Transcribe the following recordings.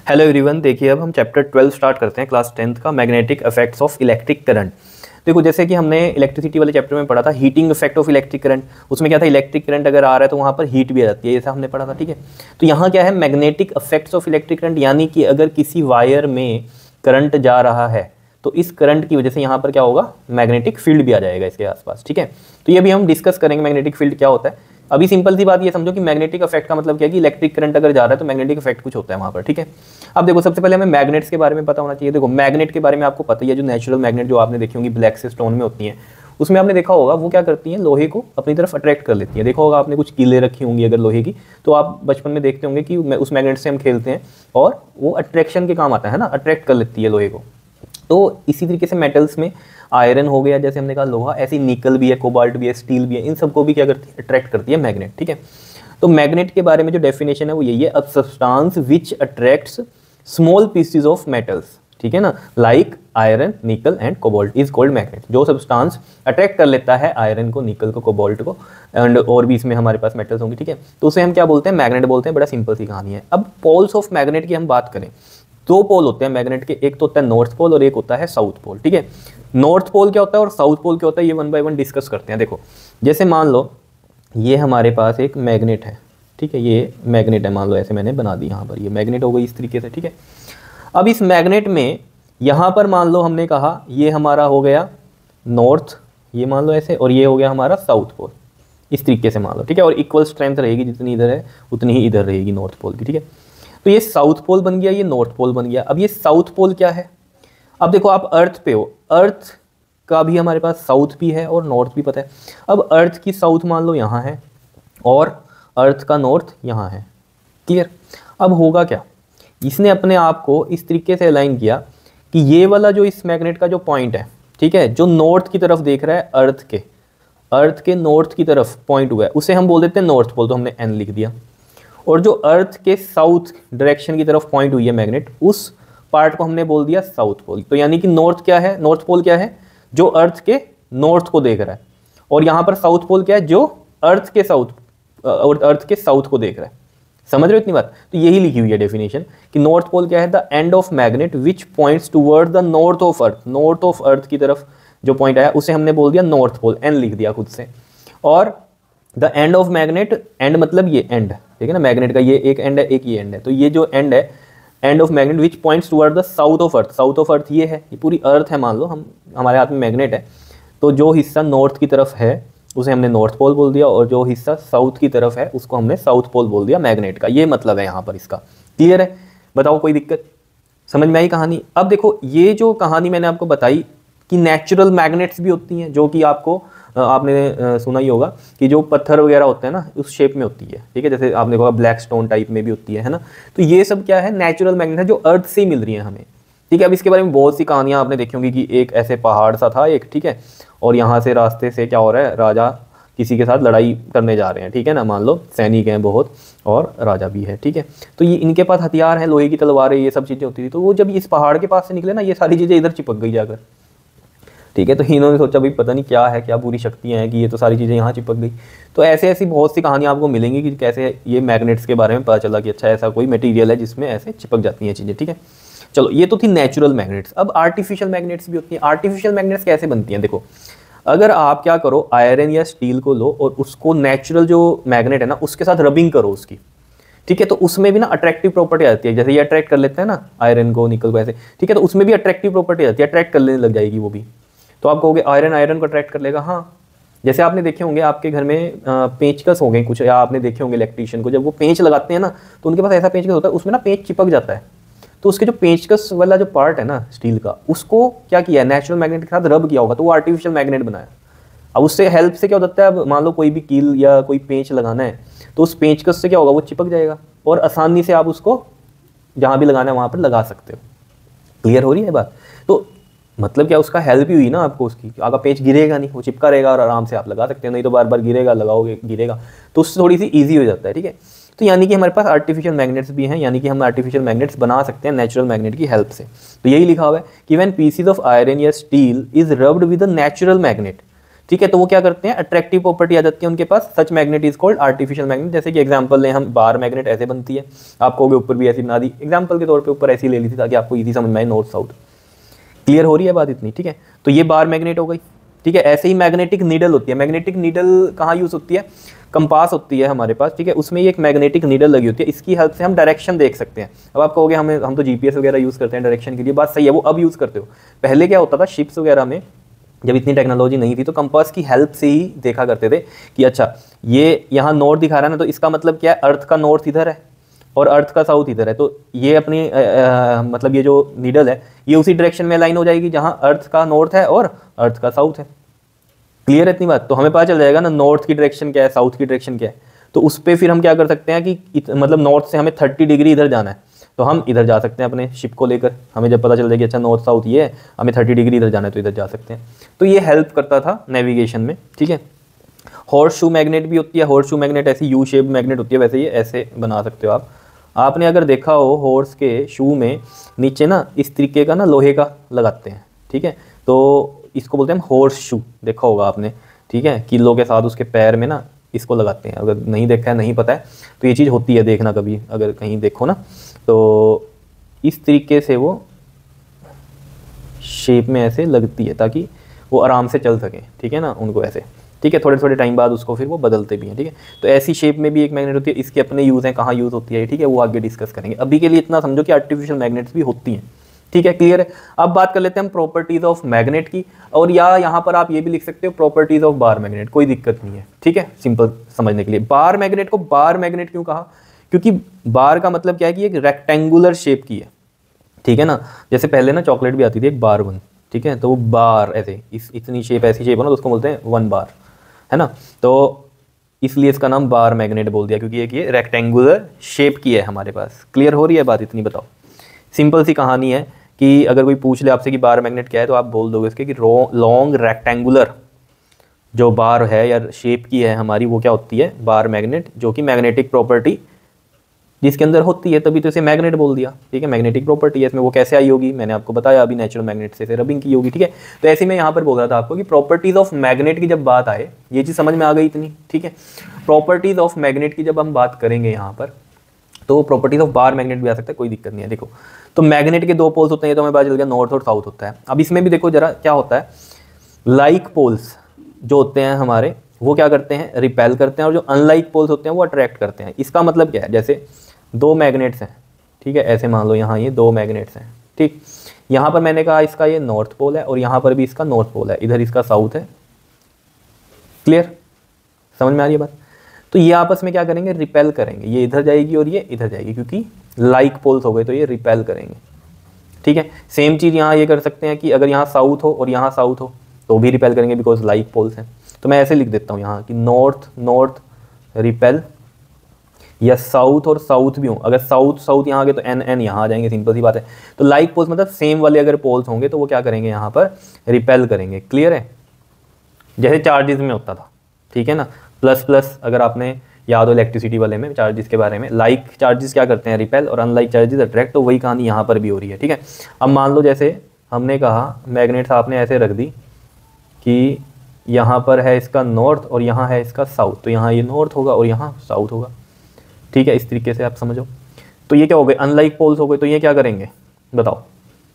Hello everyone, देखिए अब हम चैप्टर 12 स्टार्ट करते हैं क्लास 10th का magnetic effects of electric current. देखो जैसे कि हमने इलेक्ट्रिसिटी वाले चैप्टर में पढ़ा था heating effect of electric current. उसमें क्या था, इलेक्ट्रिक करंट अगर आ रहा है तो वहाँ पर हीट भी आ जाती है, ऐसा हमने पढ़ा था। ठीक है, तो यहाँ क्या है, magnetic effects of electric current, यानी कि अगर किसी वायर में करंट जा रहा है तो इस करंट की वजह से यहाँ पर क्या होगा, मैग्नेटिक फील्ड भी आ जाएगा इसके आसपास। ठीक है, तो ये भी हम डिस्कस करेंगे मैग्नेटिक फील्ड क्या होता है। अभी सिंपल सी बात ये समझो कि मैग्नेटिक इफेक्ट का मतलब क्या है कि इलेक्ट्रिक करंट अगर जा रहा है तो मैग्नेटिक इफेक्ट कुछ होता है वहाँ पर। ठीक है, अब देखो सबसे पहले हमें मैग्नेट्स के बारे में पता होना चाहिए। देखो मैग्नेट के बारे में आपको पता ही है, जो नेचुरल मैग्नेट जो आपने देखी होंगी ब्लैक से स्टोन में होती हैं, उसमें आपने देखा होगा वो क्या करती हैं, लोहे को अपनी तरफ अट्रैक्ट कर लेती है। देखा होगा आपने कुछ कीलें रखी होंगी अगर लोहे की, तो आप बचपन में देखते होंगे कि उस मैग्नेट से हम खेलते हैं और वो अट्रैक्शन के काम आता है ना, अट्रैक्ट कर लेती है लोहे को। तो इसी तरीके से मेटल्स में आयरन हो गया, जैसे हमने कहा लोहा, ऐसी निकल भी है, कोबाल्ट भी है, स्टील भी है, इन सबको भी क्या करती है, अट्रैक्ट करती है मैग्नेट। ठीक है, तो मैग्नेट के बारे में जो डेफिनेशन है वो यही है, a substance which attracts small pieces of metals. ठीक है ना, लाइक आयरन, निकल and cobalt is called magnet. जो सब्सटेंस अट्रैक्ट कर लेता है आयरन को, निकल को, कोबाल्ट को एंड और भी इसमें हमारे पास मेटल्स होंगे। ठीक है, तो उसे हम क्या बोलते हैं, मैग्नेट बोलते हैं। बड़ा सिंपल सी कहानी है। अब पोल्स ऑफ मैग्नेट की हम बात करें, दो पोल होते हैं मैग्नेट के, एक तो होता है नॉर्थ पोल और एक होता है साउथ पोल। ठीक है, नॉर्थ पोल क्या होता है और साउथ पोल क्या होता है, ये वन बाय वन डिस्कस करते हैं। देखो जैसे मान लो ये हमारे पास एक मैग्नेट है। ठीक है, ये मैग्नेट है, मान लो ऐसे मैंने बना दी, यहाँ पर ये मैग्नेट हो गई इस तरीके से। ठीक है, अब इस मैग्नेट में यहाँ पर मान लो हमने कहा ये हमारा हो गया नॉर्थ, ये मान लो ऐसे, और ये हो गया हमारा साउथ पोल, इस तरीके से मान लो। ठीक है, और इक्वल स्ट्रेंथ रहेगी, जितनी इधर है उतनी ही इधर रहेगी नॉर्थ पोल की। ठीक है, तो ये साउथ पोल बन गया, ये नॉर्थ पोल बन गया। अब ये साउथ पोल क्या है, अब देखो आप अर्थ पे हो, अर्थ का भी हमारे पास साउथ भी है और नॉर्थ भी पता है। अब अर्थ की साउथ मान लो यहाँ है और अर्थ का नॉर्थ यहाँ है। क्लियर, अब होगा क्या, इसने अपने आप को इस तरीके से अलाइन किया कि ये वाला जो इस मैग्नेट का जो पॉइंट है, ठीक है, जो नॉर्थ की तरफ देख रहा है, अर्थ के नॉर्थ की तरफ पॉइंट हुआ है, उसे हम बोल देते हैं नॉर्थ पोल, तो हमने एन लिख दिया। और जो अर्थ के साउथ डायरेक्शन की तरफ पॉइंट हुई है मैग्नेट, उस पार्ट को हमने बोल दिया साउथ पोल। तो यानी कि नॉर्थ क्या है, नॉर्थ पोल क्या है, जो अर्थ के नॉर्थ को देख रहा है, और यहाँ पर साउथ पोल क्या है, जो अर्थ के साउथ को देख रहा है। समझ रहे हो इतनी बात, तो यही लिखी हुई है डेफिनेशन कि नॉर्थ पोल क्या है, the end of magnet which points toward the north of earth. North of earth की तरफ जो पॉइंट आया उसे हमने बोल दिया नॉर्थ पोल, एन लिख दिया खुद से। और the end of magnet, and मतलब ये एंड, ठीक है ना, मैग्नेट का ये एक एंड है, एक ये एंड है, तो ये जो एंड है, end of magnet which points toward the south of earth. South of earth ये है, ये पूरी अर्थ है, मान लो हम, हमारे हाथ में मैग्नेट है, तो जो हिस्सा नॉर्थ की तरफ है उसे हमने नॉर्थ पोल बोल दिया, और जो हिस्सा साउथ की तरफ है उसको हमने साउथ पोल बोल दिया मैग्नेट का। ये मतलब है यहाँ पर इसका। क्लियर है, बताओ कोई दिक्कत, समझ में आई कहानी। अब देखो ये जो कहानी मैंने आपको बताई कि नेचुरल मैग्नेट्स भी होती हैं, जो कि आपको आपने सुना ही होगा कि जो पत्थर वगैरह होते हैं ना, उस शेप में होती है। ठीक है, जैसे आपने कहा ब्लैक स्टोन टाइप में भी होती है ना, तो ये सब क्या है, नेचुरल मैग्नेट है, जो अर्थ से ही मिल रही है हमें। ठीक है, अब इसके बारे में बहुत सी कहानियां आपने देखी होंगी कि एक ऐसे पहाड़ सा था एक, ठीक है, और यहाँ से रास्ते से क्या हो रहा है, राजा किसी के साथ लड़ाई करने जा रहे हैं। ठीक है ना, मान लो सैनिक हैं बहुत और राजा भी है। ठीक है, तो ये इनके पास हथियार हैं, लोहे की तलवारें, ये सब चीज़ें होती थी। तो वो जब इस पहाड़ के पास से निकले ना, ये सारी चीज़ें इधर चिपक गई जाकर। ठीक है, तो इन्होंने सोचा भाई पता नहीं क्या है, क्या पूरी शक्तियाँ हैं कि ये तो सारी चीज़ें यहाँ चिपक गई। तो ऐसे ऐसी बहुत सी कहानियाँ आपको मिलेंगी कि कैसे ये मैग्नेट्स के बारे में पता चला कि अच्छा ऐसा कोई मटेरियल है जिसमें ऐसे चिपक जाती हैं चीज़ें। ठीक है, चलो ये तो थी नेचुरल मैग्नेट्स। अब आर्टिफिशियल मैग्नेट्स भी होती हैं। आर्टिफिशियल मैग्नेट्स कैसे बनती हैं, देखो अगर आप क्या करो, आयरन या स्टील को लो और उसको नेचुरल जो मैग्नेट है ना उसके साथ रबिंग करो उसकी। ठीक है, तो उसमें भी ना अट्रैक्टिव प्रॉपर्टी आती है, जैसे ये अट्रैक्ट कर लेते हैं ना आयरन को, निकल को, ऐसे। ठीक है, तो उसमें भी अट्रैक्टिव प्रॉपर्टी आती है, अट्रैक्ट करने लग जाएगी वो भी। तो आप कहोगे आयरन को अट्रैक्ट कर लेगा, हाँ। जैसे आपने देखे होंगे आपके घर में पेंचकस हो गए कुछ, या आपने देखे होंगे इलेक्ट्रीशियन को जब वो पेंच लगाते हैं ना, तो उनके पास ऐसा पेंचकस होता है, उसमें ना पेंच चिपक जाता है। तो उसके जो पेंचकस वाला जो पार्ट है ना स्टील का, उसको क्या किया है, नेचुरल मैग्नेट के साथ रब किया होगा, तो वो आर्टिफिशियल मैग्नेट बनाया। अब उससे हेल्प से क्या हो जाता है, अब मान लो कोई भी कील या कोई पेंच लगाना है, तो उस पेंचकस से क्या होगा, वो चिपक जाएगा और आसानी से आप उसको जहाँ भी लगाना है वहाँ पर लगा सकते हो। क्लियर हो रही है बात, तो मतलब क्या, उसका हेल्प ही हुई ना आपको, उसकी आगे पेंच गिरेगा नहीं, वो चिपका रहेगा और आराम से आप लगा सकते हैं। नहीं तो बार बार गिरेगा, लगाओगे गिरेगा, तो उससे थोड़ी सी ईजी हो जाता है। ठीक है, तो यानी कि हमारे पास आर्टिफिशियल मैग्नेट्स भी हैं, यानी कि हम आर्टिफिशियल मैग्नेट्स बना सकते हैं नेचुरल मैग्नेट की हेल्प से। तो यही लिखा हुआ है कि व्हेन पीसेस ऑफ आयरन या steel is rubbed with a natural magnet, ठीक है। तो वो क्या करते हैं, अट्रैक्टिव प्रॉपर्टी आ जाती है उनके पास, such magnet is called artificial magnet. जैसे कि एग्जांपल लें हम, बार मैग्नेट ऐसे बनती है, आप कहोगे ऊपर भी ऐसी बना दी, एग्जांपल के तौर पे ऊपर ऐसी ले ली थी ताकि आपको इजी समझ में आए, नॉर्थ साउथ। क्लियर हो रही है बात इतनी, ठीक है। तो ये बार मैग्नेट हो गई, ठीक है। ऐसे ही मैग्नेटिक नीडल होती है। मैग्नेटिक नीडल कहाँ यूज होती है, कंपास होती है हमारे पास, ठीक है, उसमें ये एक मैग्नेटिक नीडल लगी होती है, इसकी हेल्प से हम डायरेक्शन देख सकते हैं। अब आप कहोगे हम तो जीपीएस वगैरह यूज़ करते हैं डायरेक्शन के लिए, बात सही है, वो अब यूज़ करते हो। पहले क्या होता था, शिप्स वगैरह में जब इतनी टेक्नोलॉजी नहीं थी तो कंपास की हेल्प से ही देखा करते थे कि अच्छा ये यहाँ नॉर्थ दिखा रहा है ना, तो इसका मतलब क्या है, अर्थ का नॉर्थ इधर है और अर्थ का साउथ इधर है, तो ये अपनी मतलब ये जो नीडल है ये उसी डायरेक्शन में लाइन हो जाएगी जहाँ अर्थ का नॉर्थ है और अर्थ का साउथ है। क्लियर है इतनी बात, तो हमें पता चल जाएगा ना नॉर्थ की डायरेक्शन क्या है, साउथ की डायरेक्शन क्या है। तो उस पर फिर हम क्या कर सकते हैं कि मतलब नॉर्थ से हमें 30 डिग्री इधर जाना है, तो हम इधर जा सकते हैं अपने शिप को लेकर। हमें जब पता चल जाएगी अच्छा नॉर्थ साउथ ये है, हमें 30 डिग्री इधर जाना है, तो इधर जा सकते हैं। तो ये हेल्प करता था नेविगेशन में, ठीक है। हॉर्स शू मैग्नेट भी होती है। हॉर्स शू मैग्नेट ऐसी यू शेप मैग्नेट होती है, वैसे ये ऐसे बना सकते हो आप। आपने अगर देखा हो हॉर्स के शू में नीचे ना इस तरीके का ना लोहे का लगाते हैं, ठीक है, तो इसको बोलते हैं हम हॉर्स शू, देखा होगा आपने, ठीक है, किलो के साथ उसके पैर में ना इसको लगाते हैं। अगर नहीं देखा है, नहीं पता है, तो ये चीज़ होती है, देखना कभी अगर कहीं देखो ना, तो इस तरीके से वो शेप में ऐसे लगती है ताकि वो आराम से चल सके, ठीक है ना, उनको ऐसे, ठीक है। थोड़े थोड़े टाइम बाद उसको फिर वो बदलते भी हैं, ठीक है। तो ऐसी शेप में भी एक मैग्नेट होती है, इसके अपने यूज़ हैं, कहाँ यूज़ होती है, ठीक है, वो आगे डिस्कस करेंगे। अभी के लिए इतना समझो कि आर्टिफिशियल मैग्नेट्स भी होती हैं, ठीक है, क्लियर है। अब बात कर लेते हैं हम प्रॉपर्टीज ऑफ मैग्नेट की, और या यहाँ पर आप ये भी लिख सकते हो प्रॉपर्टीज ऑफ बार मैग्नेट, कोई दिक्कत नहीं है, ठीक है, सिंपल समझने के लिए। बार मैग्नेट को बार मैग्नेट क्यों कहा, क्योंकि बार का मतलब क्या है कि एक रेक्टेंगुलर शेप की है, ठीक है ना। जैसे पहले ना चॉकलेट भी आती थी एक बार वन, ठीक है, तो वो बार ऐसे इतनी शेप ऐसी शेप हो ना, तो उसको बोलते हैं वन बार, है ना। तो इसलिए इसका नाम बार मैग्नेट बोल दिया, क्योंकि एक ये रेक्टेंगुलर शेप की है हमारे पास। क्लियर हो रही है बात इतनी, बताओ। सिंपल सी कहानी है कि अगर कोई पूछ ले आपसे कि बार मैग्नेट क्या है, तो आप बोल दोगे इसके कि लॉन्ग रेक्टेंगुलर जो बार है या शेप की है हमारी, वो क्या होती है, बार मैग्नेट, जो कि मैग्नेटिक प्रॉपर्टी जिसके अंदर होती है, तभी तो इसे मैग्नेट बोल दिया, ठीक है। मैग्नेटिक प्रॉपर्टी है इसमें, वो कैसे आई होगी मैंने आपको बताया अभी, नेचुरल मैग्नेट से रबिंग की होगी, ठीक है। तो ऐसे में यहाँ पर बोल रहा था आपको कि प्रॉपर्टीज ऑफ मैग्नेट की जब बात आए, ये चीज़ समझ में आ गई इतनी, ठीक है। प्रॉपर्टीज ऑफ मैग्नेट की जब हम बात करेंगे यहाँ पर, तो प्रॉपर्टीज ऑफ बार मैग्नेट भी आ सकता है, कोई दिक्कत नहीं है। देखो, तो मैग्नेट के दो पोल्स होते हैं, ये तो हमें पता चल गया, नॉर्थ और साउथ होता है। अब इसमें भी देखो जरा क्या होता है, लाइक पोल्स जो होते हैं हमारे, वो क्या करते हैं, रिपेल करते हैं, और जो अनलाइक पोल्स होते हैं वो अट्रैक्ट करते हैं। इसका मतलब क्या है, जैसे दो मैग्नेट्स हैं, ठीक है, ऐसे मान लो यहाँ ये दो मैग्नेट्स हैं, ठीक। यहाँ पर मैंने कहा इसका ये नॉर्थ पोल है और यहाँ पर भी इसका नॉर्थ पोल है, इधर इसका साउथ है। क्लियर, समझ में आ रही है बात। तो ये आपस में क्या करेंगे, रिपेल करेंगे, ये इधर जाएगी और ये इधर जाएगी, क्योंकि लाइक पोल्स हो गए तो ये रिपेल करेंगे, ठीक है। सेम चीज़ यहाँ ये कर सकते हैं कि अगर यहाँ साउथ हो और यहाँ साउथ हो तो भी रिपेल करेंगे, बिकॉज लाइक पोल्स हैं। तो मैं ऐसे लिख देता हूँ यहाँ कि नॉर्थ नॉर्थ रिपेल, या साउथ और साउथ भी हो, अगर साउथ साउथ यहाँ आ गए तो एन एन यहाँ आ जाएंगे, सिंपल सी बात है। तो लाइक पोल्स मतलब सेम वाले अगर पोल्स होंगे तो वो क्या करेंगे, यहाँ पर रिपेल करेंगे। क्लियर है, जैसे चार्जेस में होता था, ठीक है ना, प्लस प्लस, अगर आपने याद हो इलेक्ट्रिसिटी वाले में चार्जेस के बारे में, लाइक चार्जेस क्या करते हैं, रिपेल, और अनलाइक चार्जेस अट्रैक्ट, तो वही कहानी यहाँ पर भी हो रही है, ठीक है। अब मान लो जैसे हमने कहा मैग्नेट्स आपने ऐसे रख दी कि यहाँ पर है इसका नॉर्थ और यहाँ है इसका साउथ, तो यहाँ ये नॉर्थ होगा और यहाँ साउथ होगा, ठीक है, इस तरीके से आप समझो। तो ये क्या हो गए, अनलाइक पोल्स हो गए, तो ये क्या करेंगे बताओ,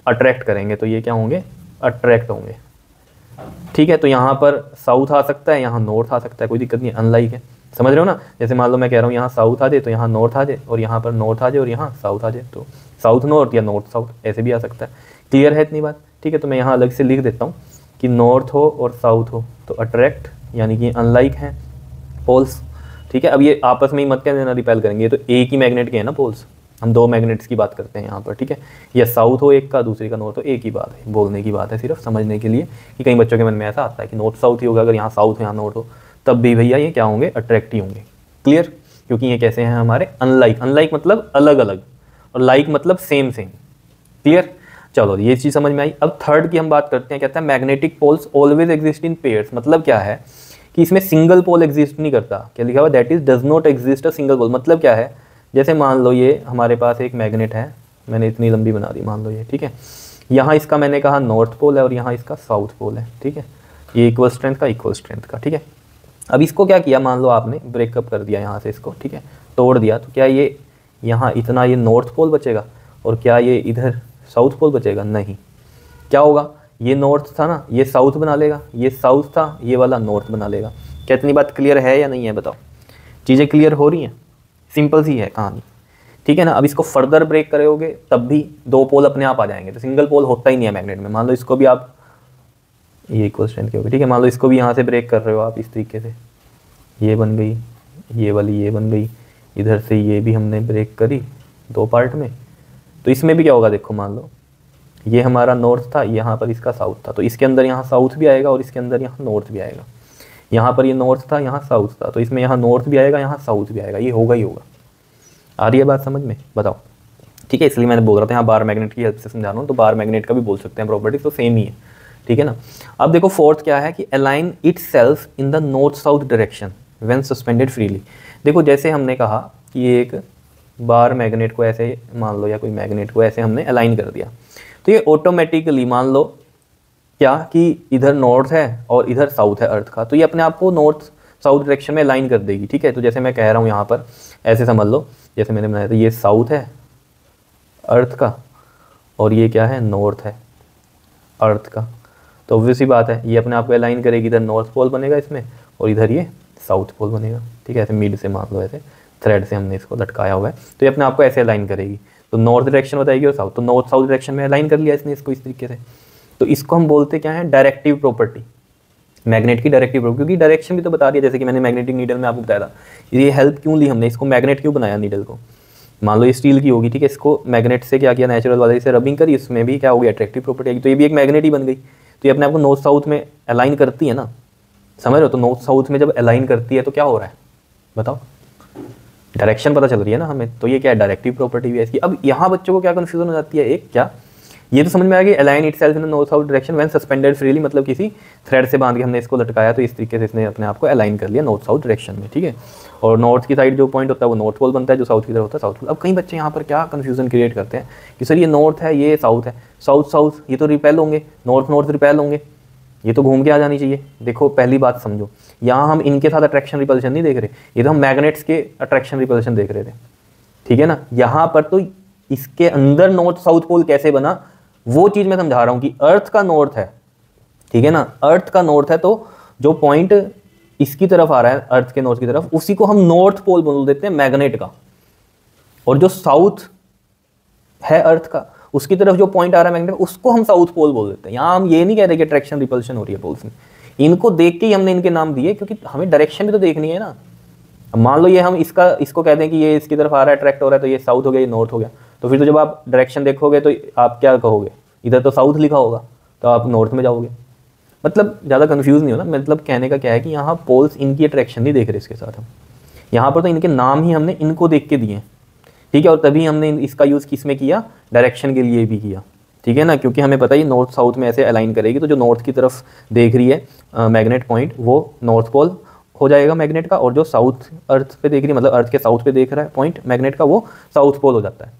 अट्रैक्ट करेंगे, तो ये क्या होंगे, अट्रैक्ट होंगे, ठीक है। तो यहाँ पर साउथ आ सकता है, यहाँ नॉर्थ आ सकता है, कोई दिक्कत नहीं, अनलाइक है, समझ रहे हो ना। जैसे मान लो मैं कह रहा हूँ यहाँ साउथ आ जाए तो यहाँ नॉर्थ आ जाए, और यहाँ पर नॉर्थ आ जाए और यहाँ साउथ आ जाए, तो साउथ नॉर्थ या नॉर्थ साउथ ऐसे भी आ सकता है। क्लियर है इतनी बात, ठीक है। तो मैं यहाँ अलग से लिख देता हूँ कि नॉर्थ हो और साउथ हो तो अट्रैक्ट, यानी कि अनलाइक हैं पोल्स, ठीक है। अब ये आपस में ही मत कह देना रिपेल करेंगे, ये तो एक ही मैग्नेट के हैं ना पोल्स, हम दो मैग्नेट्स की बात करते हैं यहाँ पर, ठीक है। या साउथ हो एक का, दूसरे का नॉर्थ हो, एक ही बात है, बोलने की बात है सिर्फ, समझने के लिए कि कई बच्चों के मन में ऐसा आता है कि नॉर्थ साउथ ही होगा, अगर यहाँ साउथ हो यहाँ नॉर्थ हो तब भी भैया ये क्या होंगे, अट्रैक्ट ही होंगे। क्लियर, क्योंकि ये कैसे हैं हमारे, अनलाइक, अनलाइक मतलब अलग अलग, और लाइक मतलब सेम सेम। क्लियर, चलो ये चीज़ समझ में आई। अब थर्ड की हम बात करते हैं, कहता है magnetic poles always exist in pairs, मतलब क्या है कि इसमें सिंगल पोल एग्जिस्ट नहीं करता। क्या लिखा हुआ, that is does not exist a single pole, मतलब क्या है, जैसे मान लो ये हमारे पास एक मैग्नेट है, मैंने इतनी लंबी बना दी मान लो ये, ठीक है। यहाँ इसका मैंने कहा नॉर्थ पोल है और यहाँ इसका साउथ पोल है, ठीक है। ये इक्वल स्ट्रेंथ का इक्वल स्ट्रेंथ का, ठीक है। अब इसको क्या किया, मान लो आपने ब्रेकअप कर दिया यहाँ से इसको, ठीक है, तोड़ दिया, तो क्या ये यहाँ इतना ये नॉर्थ पोल बचेगा और क्या ये इधर साउथ पोल बचेगा? नहीं। क्या होगा, ये नॉर्थ था ना, ये साउथ बना लेगा, ये साउथ था, ये वाला नॉर्थ बना लेगा। क्या इतनी बात क्लियर है या नहीं है, बताओ? चीज़ें क्लियर हो रही हैं? सिंपल सी है कहानी, ठीक है ना। अब इसको फर्दर ब्रेक करोगे तब भी दो पोल अपने आप आ जाएंगे, तो सिंगल पोल होता ही नहीं है मैग्नेट में। मान लो इसको भी आप, ये इक्वल स्ट्रेंथ की होगी, ठीक है, मान लो इसको भी यहाँ से ब्रेक कर रहे हो आप इस तरीके से, ये बन गई, ये वाली ये बन गई, इधर से ये भी हमने ब्रेक करी दो पार्ट में, तो इसमें भी क्या होगा देखो, मान लो ये हमारा नॉर्थ था, यहाँ पर इसका साउथ था, तो इसके अंदर यहाँ साउथ भी आएगा और इसके अंदर यहाँ नॉर्थ भी आएगा। यहाँ पर ये नॉर्थ था, यहाँ साउथ था, तो इसमें यहाँ नॉर्थ भी आएगा, यहाँ साउथ भी आएगा, ये होगा ही होगा। आ रही है बात समझ में, बताओ? ठीक है, इसलिए मैंने बोल रहा था यहाँ बार मैग्नेट की हेल्प से समझा रहा हूँ, तो बार मैग्नेट का भी बोल सकते हैं प्रॉपर्टीज, तो सेम ही है, ठीक है ना। अब देखो फोर्थ क्या है कि align itself in the north south direction when suspended freely. देखो जैसे हमने कहा कि एक बार मैग्नेट को ऐसे मान लो, या कोई मैग्नेट को ऐसे हमने अलाइन कर दिया, तो ये ऑटोमेटिकली मान लो क्या कि इधर नॉर्थ है और इधर साउथ है अर्थ का, तो ये अपने आप को नॉर्थ साउथ डायरेक्शन में अलाइन कर देगी, ठीक है। तो जैसे मैं कह रहा हूँ यहाँ पर ऐसे समझ लो, जैसे मैंने बनाया था, ये साउथ है अर्थ का और ये क्या है, नॉर्थ है अर्थ का, तो ऑब्वियस ही बात है ये अपने आप को अलाइन करेगी, इधर नॉर्थ पोल बनेगा इसमें और इधर ये साउथ पोल बनेगा, ठीक है। ऐसे मिड से मान लो, ऐसे थ्रेड से हमने इसको लटकाया हुआ है, तो ये अपने आप को ऐसे अलाइन करेगी, तो नॉर्थ डायरेक्शन बताएगी और साउथ, तो नॉर्थ साउथ डायरेक्शन में अलाइन कर लिया इसने इसको इस तरीके से। तो इसको हम बोलते क्या है, डायरेक्टिव प्रॉपर्टी, मैग्नेट की डायरेक्टिव प्रॉपर्टी, क्योंकि डायरेक्शन भी तो बता दिया, जैसे कि मैंने मैग्नेटिक नीडल में आपको बताया था। ये हेल्प क्यों ली हमने, इसको मैग्नेट क्यों बनाया नीडल को? मान लो ये स्टील की होगी, ठीक है, इसको मैग्नेट से क्या किया, नेचुरल वाले से रबिंग करी, इसमें भी क्या होगी, अट्रैक्टिव प्रॉपर्टी आएगी, तो ये भी एक मैग्नेट ही बन गई। तो ये अपने आप को नॉर्थ साउथ में अलाइन करती है ना, समझ रहे हो? तो नॉर्थ साउथ में जब अलाइन करती है तो क्या हो रहा है बताओ, डायरेक्शन पता चल रही है ना हमें, तो ये क्या है, डायरेक्टिव प्रॉपर्टी भी है इसकी। अब यहाँ बच्चों को क्या कन्फ्यूजन हो जाती है, एक क्या, ये तो समझ में आ गई, align itself in north south direction when suspended freely, मतलब किसी थ्रेड से बांध के हमने इसको लटकाया, तो इस तरीके से इसने अपने आप को अलाइन कर लिया नॉर्थ साउथ डायरेक्शन में, ठीक है। और नॉर्थ की साइड जो पॉइंट होता है वो नॉर्थ पोल बनता है, जो साउथ की तरफ होता है साउथ पोल। अब कई बच्चे यहाँ पर क्या कन्फ्यूजन क्रिएट करते हैं कि सर ये नॉर्थ है, ये साउथ है, साउथ साउथ ये तो रिपेल होंगे, नॉर्थ नॉर्थ रिपेल होंगे, ये तो घूम के आ जानी चाहिए। देखो पहली बात समझो, यहाँ हम इनके साथ अट्रैक्शन रिपल्शन नहीं देख रहे, ये तो हम मैग्नेट्स के अट्रैक्शन रिपल्शन देख रहे थे, ठीक है ना। यहाँ पर तो इसके अंदर नॉर्थ साउथ पोल कैसे बना वो चीज़ मैं समझा रहा हूँ कि अर्थ का नॉर्थ है, ठीक है ना, अर्थ का नॉर्थ है, तो जो पॉइंट इसकी तरफ आ रहा है अर्थ के नॉर्थ की तरफ, उसी को हम नॉर्थ पोल बोल देते हैं मैग्नेट का, और जो साउथ है अर्थ का उसकी तरफ जो पॉइंट आ रहा है मैग्नेट, उसको हम साउथ पोल बोल देते हैं। यहाँ हम ये नहीं कह रहे कि अट्रैक्शन रिपल्शन हो रही है पोल्स में, इनको देख के ही हमने इनके नाम दिए, क्योंकि हमें डायरेक्शन भी तो देखनी है ना। मान लो ये हम इसको कहते हैं कि ये इसकी तरफ आ रहा है, अट्रैक्ट हो रहा है, तो ये साउथ हो गया, ये नॉर्थ हो गया, तो फिर तो जब आप डायरेक्शन देखोगे तो आप क्या कहोगे, इधर तो साउथ लिखा होगा तो आप नॉर्थ में जाओगे। मतलब ज़्यादा कंफ्यूज नहीं हो ना, मतलब कहने का क्या है कि यहाँ पोल्स इनकी अट्रैक्शन नहीं देख रहे इसके साथ हम, यहाँ पर तो इनके नाम ही हमने इनको देख के दिए, ठीक है। और तभी हमने इसका यूज़ किस में किया, डायरेक्शन के लिए भी किया, ठीक है ना, क्योंकि हमें पता है नॉर्थ साउथ में ऐसे अलाइन करेगी, तो जो नॉर्थ की तरफ देख रही है मैग्नेट पॉइंट वो नॉर्थ पोल हो जाएगा मैग्नेट का, और जो साउथ अर्थ पे देख रही है, मतलब अर्थ के साउथ पे देख रहा है पॉइंट मैग्नेट का, वो साउथ पोल हो जाता है।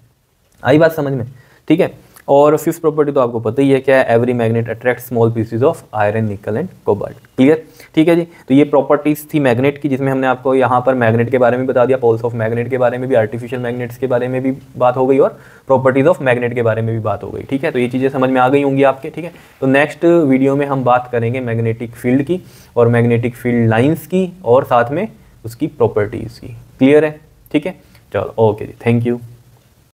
आई बात समझ में, ठीक है। और फिफ्थ प्रॉपर्टी तो आपको पता ही है क्या है, every magnet attract small pieces of iron, निकल एंड कोबाल्ट। क्लियर, ठीक है जी। तो ये प्रॉपर्टीज थी मैग्नेट की, जिसमें हमने आपको यहाँ पर मैग्नेट के बारे में बता दिया, पोल्स ऑफ मैग्नेट के बारे में भी, आर्टिफिशियल मैग्नेट्स के बारे में भी बात हो गई, और प्रॉपर्टीज ऑफ मैग्नेट के बारे में भी बात हो गई, ठीक है। तो ये चीज़ें समझ में आ गई होंगी आपके, ठीक है। तो नेक्स्ट वीडियो में हम बात करेंगे मैग्नेटिक फील्ड की और मैग्नेटिक फील्ड लाइन्स की, और साथ में उसकी प्रॉपर्टीज़ की। क्लियर है, ठीक है। चलो ओके जी, थैंक यू।